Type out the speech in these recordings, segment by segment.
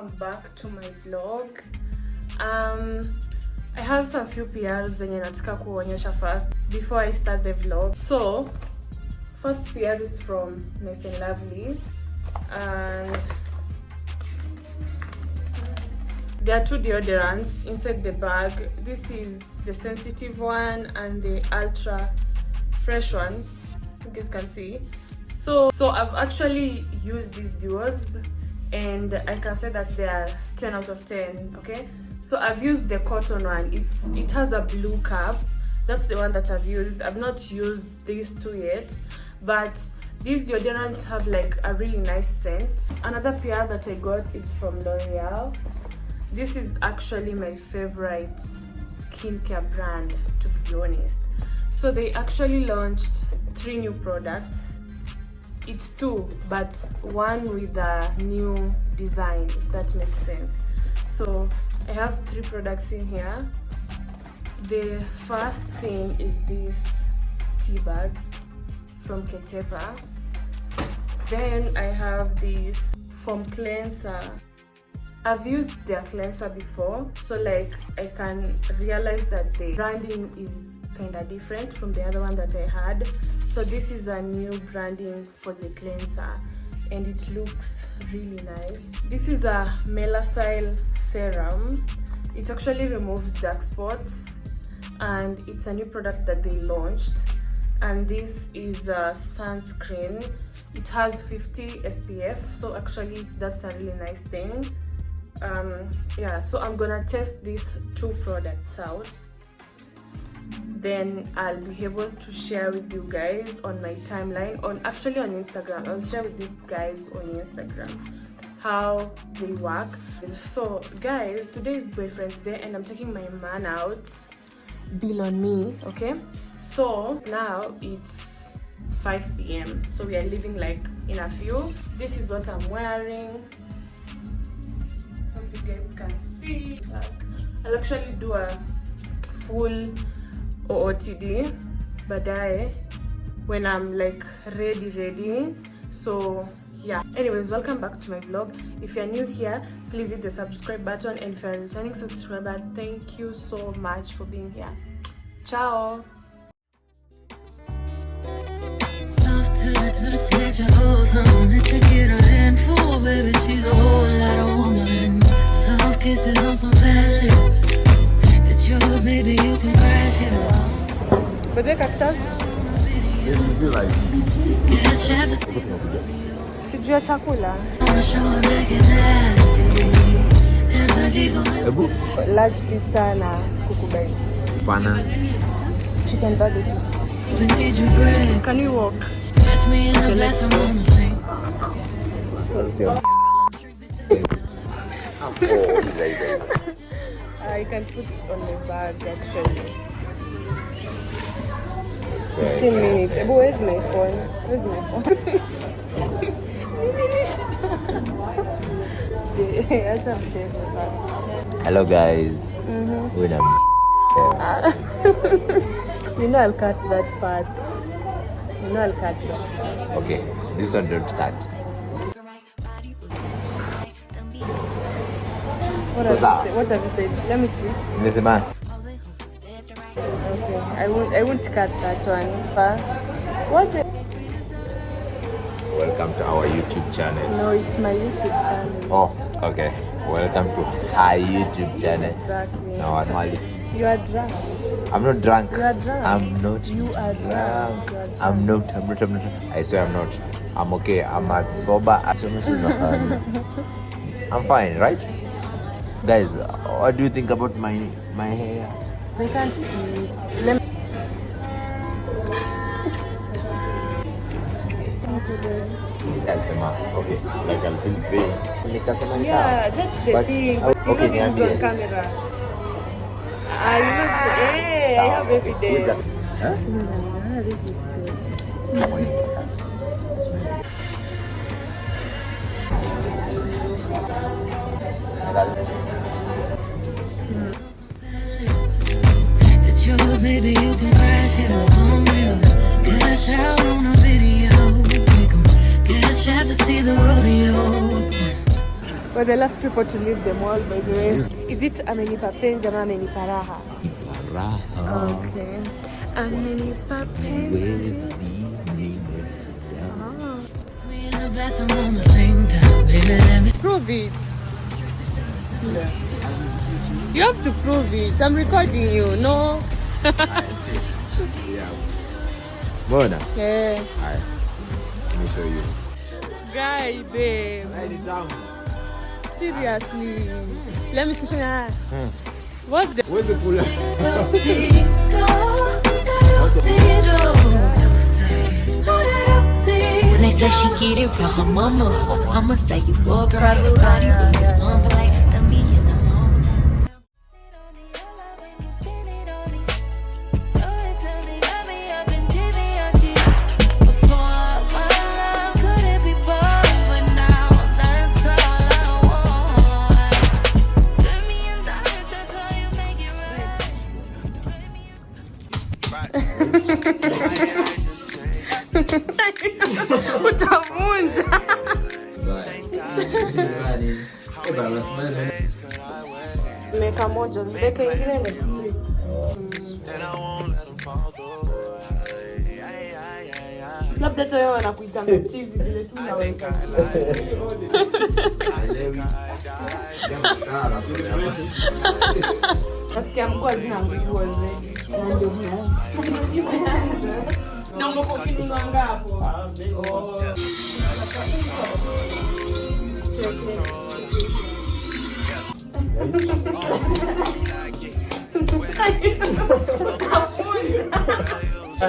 welcome back to my vlog. I have some few PRs zenye nataka kuonyesha first before I start the vlog. So first PR is from Nice and Lovely, and there are two deodorants inside the bag. This is the sensitive one and the ultra fresh one, you guys can see. So I've actually used these duos and I can say that they are 10 out of 10. Okay, so I've used the cotton one. It has a blue cap. That's the one that I've used. I've not used these two yet, but these deodorants have like a really nice scent. Another PR that I got is from L'Oreal. This is actually my favorite skincare brand, to be honest. So they actually launched 3 new products. It's 2, but one with a new design, if that makes sense. So I have 3 products in here. The first thing is these tea bags from Ketepa. Then I have this foam cleanser. I've used their cleanser before, so like I can realize that the branding is kind of different from the other one that I had. So this is a new branding for the cleanser and it looks really nice. This is a Melacile serum. It actually removes dark spots and it's a new product that they launched. And this is a sunscreen. It has 50 SPF, so actually that's a really nice thing. Yeah, so I'm gonna test these 2 products out, then I'll be able to share with you guys on my timeline, on Instagram. I'll share with you guys on Instagram how they work. So guys, today is boyfriend's day and I'm taking my man out. Bill on me, okay? So now it's 5 p.m. so we are leaving like in a few. This is what I'm wearing. You guys can see. I'll actually do a full OOTD baadaye when I'm like ready. So yeah, anyways, welcome back to my vlog. If you're new here, please hit the subscribe button, and if you're a returning subscriber, thank you so much for being here. Ciao. Soft to the touch, let your wholesome, let you get a handful, baby, she's a whole lot of woman. Soft kisses on some fat lips. It's yours, baby, you can crash it. But they cactus? You feel like Sijua chakula. Large pizza na kuku bites. Pana. Chicken barbecue. Can you walk? Catch me in a bathroom on the sink. Let's go. I can put on the bag actually. 15 minutes. Where's my phone? Where's my phone? Hello guys. When You know I'll cut that part. You know I'll cut that. okay, this one don't cut. What have you said? Let me see. Nimesema Okay, I won't cut that one. What? welcome to our YouTube channel. No, it's my YouTube channel. Oh, okay. Welcome to our YouTube channel. Exactly. No, I'm only. You are drunk. I'm not drunk. You are drunk. I'm not. You are drunk. You are drunk. I'm not. I swear I'm not. I'm okay. I'm as sober as I'm fine, right? Guys, what do you think about my hair? They can't see it. Let me. Okay, like I'll feel pain. Yeah, that's the But, thing. okay, You know this niambie. on camera. I have evidence. Huh? This looks good. It's yours, baby, you can crash it on me. Cash out on a video. Cash out to see the rodeo. We're the last people to leave the mall, by the way. Is it amenipa penzi ama amenipa raha? Raha. Okay. Amenipa penzi. Me in the bathroom on the same time, baby, let me Prove it. You have to prove it. I'm recording you, no? Bona. Yeah. Alright. Let me show you. Guy, babe. Seriously. Let me see. What's the... Where's the cooler? When they say she get it from her mama, I'ma say you for a private party when it's on like the me and the mama. Utavunja. Meka moja, meka ingine next week. Labda hata wewe wanakuita mchizi vile tu unaweka. Nasikia mkuu zina nguvu already. Ndio mko kinunua ngapo?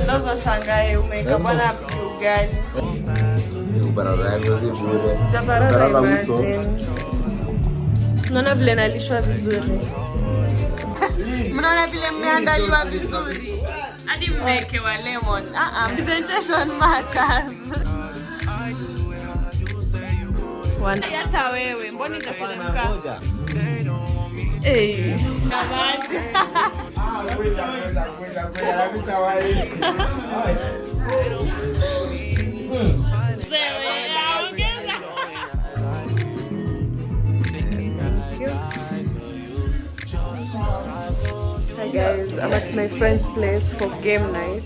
Lazima shangae umeka bwana mtu gani? Tabarara imagine. Mnaona vile nalishwa vizuri. Mnaona vile mmeandaliwa vizuri. Hadi mmekewa lemon. Presentation matters. Hata wewe, mbona itakulemka? Eh. Hi guys, I'm at my friend's place for game night.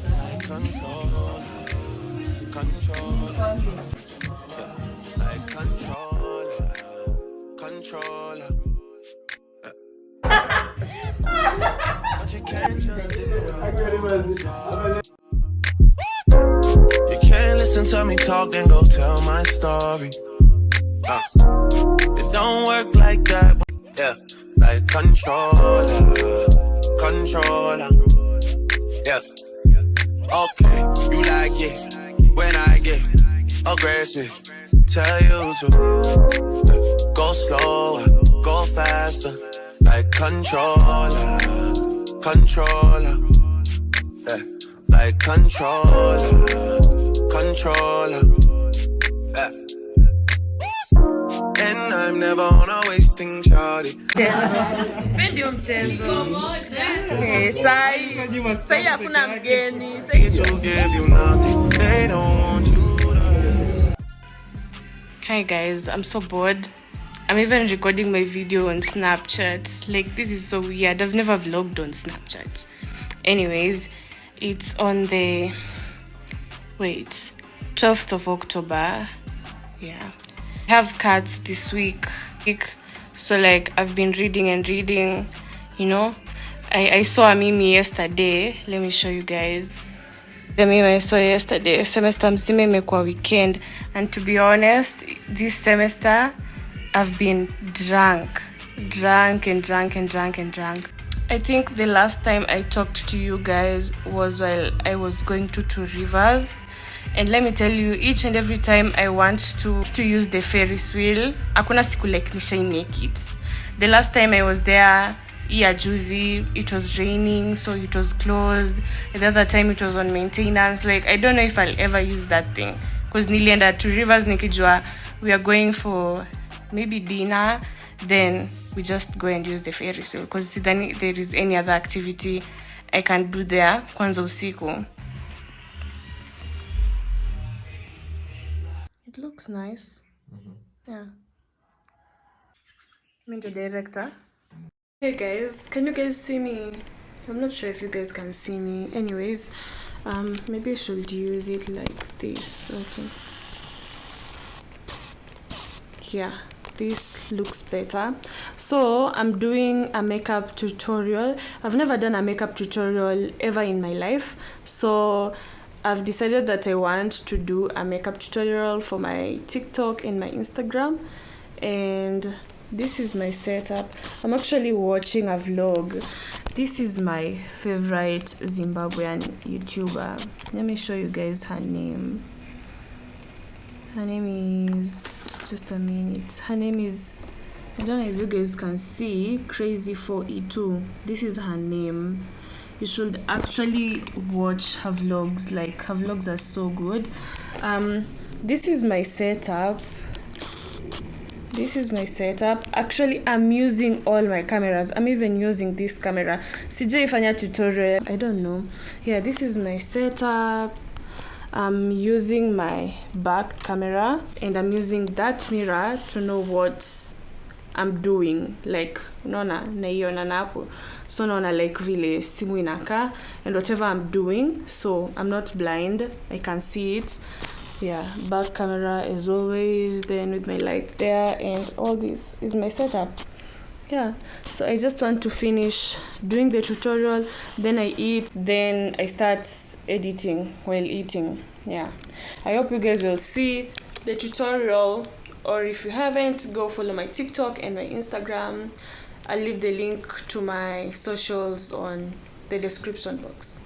You can't listen to me talk, then go tell my story. It don't work like that. Yeah, like controller. Yeah. Okay, you like it when I get aggressive. Tell you to go slower, go faster. Like controller. Yeah, like controller. Yeah. And I'm never on a wasting charity. Spend your mchezo. Sai hakuna mgeni. To give you nothing, they don't want you to. Hi guys, I'm so bored. I'm even recording my video on Snapchat. Like, this is so weird. I've never vlogged on Snapchat. Anyways, it's on the 12th of October. Yeah. I have cards this week. So like I've been reading, you know. I saw a meme yesterday. Let me show you guys. The meme I saw yesterday. Semester mzima imekuwa weekend, and to be honest, this semester I've been drunk. I think the last time I talked to you guys was while I was going to Two Rivers. And let me tell you, each and every time I want to use the Ferris wheel, hakuna siku like nishai make it. The last time I was there, juzi, it was raining, so it was closed. The other time it was on maintenance. Like, I don't know if I'll ever use that thing. Because nilienda Two Rivers nikijua we are going for maybe dinner, then we just go and use the Ferris wheel. Because then there is any other activity I can do there, kwanza usiku. It looks nice. Yeah. I'm the director. Hey guys, can you guys see me? I'm not sure if you guys can see me. Anyways, maybe I should use it like this. Okay. Yeah, this looks better. So I'm doing a makeup tutorial. I've never done a makeup tutorial ever in my life. So I've decided that I want to do a makeup tutorial for my TikTok and my Instagram. And this is my setup. I'm actually watching a vlog. This is my favorite Zimbabwean YouTuber. Let me show you guys her name. Her name is, just a minute. Her name is, I don't know if you guys can see, Crazy4E2. This is her name. You should actually watch her vlogs. Like, her vlogs are so good. This is my setup. This is my setup. Actually, I'm using all my cameras. I'm even using this camera. Sijaifanya tutorial. I don't know. Yeah, this is my setup. I'm using my back camera and I'm using that mirror to know what I'm doing. Like, naona naiona napo. So naona like vile simu inaka and whatever I'm doing. So I'm not blind. I can see it. Yeah, back camera as always, then with my light there, and all this is my setup. Yeah, so I just want to finish doing the tutorial, then I eat, then I start editing while eating. Yeah, I hope you guys will see the tutorial, or if you haven't, go follow my TikTok and my Instagram. I'll leave the link to my socials on the description box.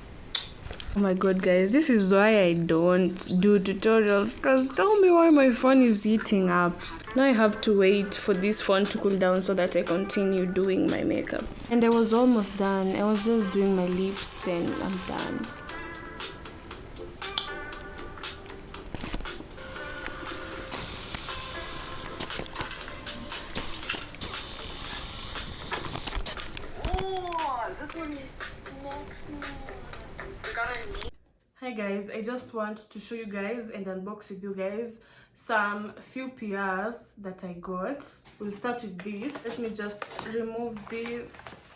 Oh my god guys, this is why I don't do tutorials, because tell me why my phone is heating up. Now I have to wait for this phone to cool down so that I continue doing my makeup. And I was almost done. I was just doing my lips, then I'm done. Oh, this one is next. Hi guys, I just want to show you guys and unbox with you guys some few PRs that I got. We'll start with this. Let me just remove this.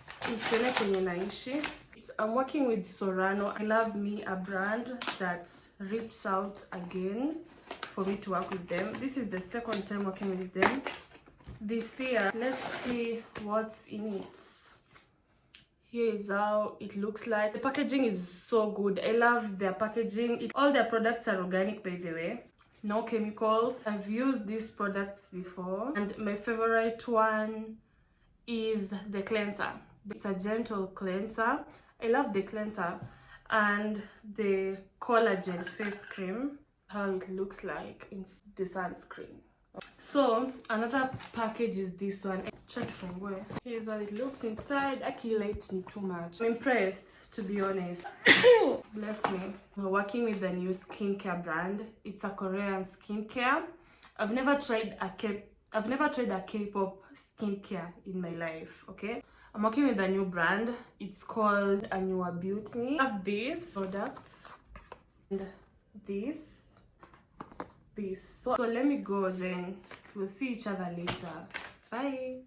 I'm working with Sorano. I love me a brand that reached out again for me to work with them. This is the second time working with them this year. Let's see what's in it. Here is how it looks like. The packaging is so good. I love their packaging. All their products are organic, by the way. No chemicals. I've used these products before. And my favorite one is the cleanser. It's a gentle cleanser. I love the cleanser. And the collagen face cream. How it looks like in the sunscreen. So another package is this one. Chat from where? Here's how it looks inside. Aki lights me too much. I'm impressed, to be honest. Bless me. We're working with a new skincare brand. It's a Korean skincare. I've never tried a K-pop skincare in my life. Okay, I'm working with a new brand. It's called Anua Beauty. I have this product and this. So let me go, then we'll see each other later. Bye.